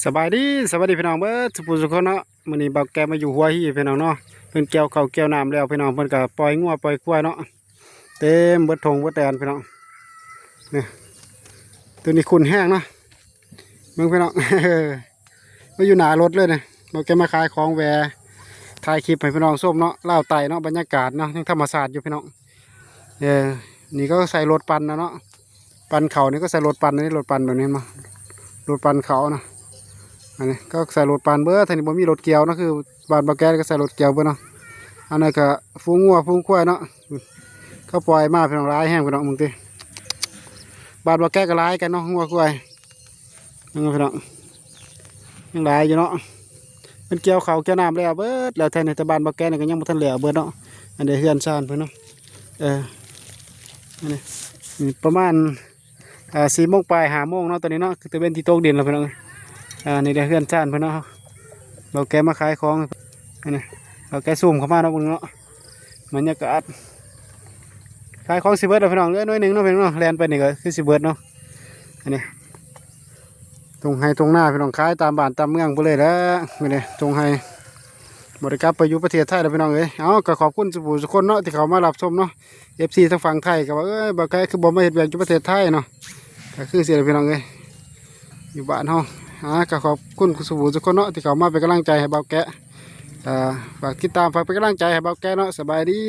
สบายดีสวัสดีพี่น้องเบิดสุภูสุคนเนาะมื้อนี้บ่าวแกมาอยู่หัวหีพี่น้องเนาะเพิ่นเกี่ยวข้าวเกี่ยวน้ำแล้วพี่น้องเพิ่นก็ปล่อยงัวปล่อยควายเนาะเต็มเบิดทงเบิดแดนพี่น้องนี่ตัวนี้ขุ่นแห้งเนาะเบิ่งพี่น้อง มาอยู่หน้ารถเลยเนี่ยบ่าวแกมาขายของแวถ่ายคลิปให้พี่น้องชมเนาะเล่าวไต่เนาะบรรยากาศเนาะยังธรรมชาติอยู่พี่น้องนี่ก็ใส่รถปั่นนะเนาะปั่นเขานี่ก็ใส่รถปั่นนี่รถปั่นแบบนี้มารถปั่นเขานะ อันนี้ก็ใส่รถปานเบอร์ท่านี้บ่มีรถเกี่ยวนะคือบานบาแก๊สก็ใส่รถเกี่ยวเบอร์เนาะอันนี้ก็ฟูงงัวฟูงควายเนาะเขาปล่อยมาเป็นร้ายแห้งพี่น้องมึงตีบานบาแก๊สก็ร้ายกันเนาะงัวควายยังไงพี่น้องยังร้ายอยู่เนาะเป็นเกี่ยวเขาเกี่ยวน้ำแล้วเบิดแล้วแทนในตะบานบาแก๊สนี่ก็ยังบ่ทันแล้วเบิดเนาะอันนี้เฮือนซ่านเพิ่นเนาะอันนี้ประมาณ4 โมงปลาย5 โมงเนาะตอนนี้เนาะคือตะเวนที่ตกดินแล้วพี่น้องนี่เดี๋ยวเฮือนซ่านเพิ่นเนาะเราแกมาขายของนี่เราแกซูมเข้ามาเนาะมึงเนาะบรรยากาศขายของสิเบิร์ดเราพี่น้องเอ้ยน้อยหนึ่งเนาะพี่น้องแลนไปนี่ก็คือสิเบิร์ดเนาะอันนี้ตรงไฮตรงหน้าพี่น้องขายตามบ้านตามเมืองไปเลยแล้วนี่ตรงไฮบริการไปอยู่ประเทศไทยแล้วพี่น้องเอ้ยเอาก็ขอบคุณสุคนเนาะที่เขามารับชมเนาะFCทางฝั่งไทยก็ว่าบางแกคือบ่มาเห็นแบบอยู่ประเทศไทยเนาะก็คือเสียพี่น้องเอ้ยอยู่บ้านเฮาก็ขอบคุณสุคนเนาะที่เขามาเป็นกำลังใจให้เบาแกะฝากติดตามฝากเป็นกำลังใจให้เบาแกะเนาะสบายดี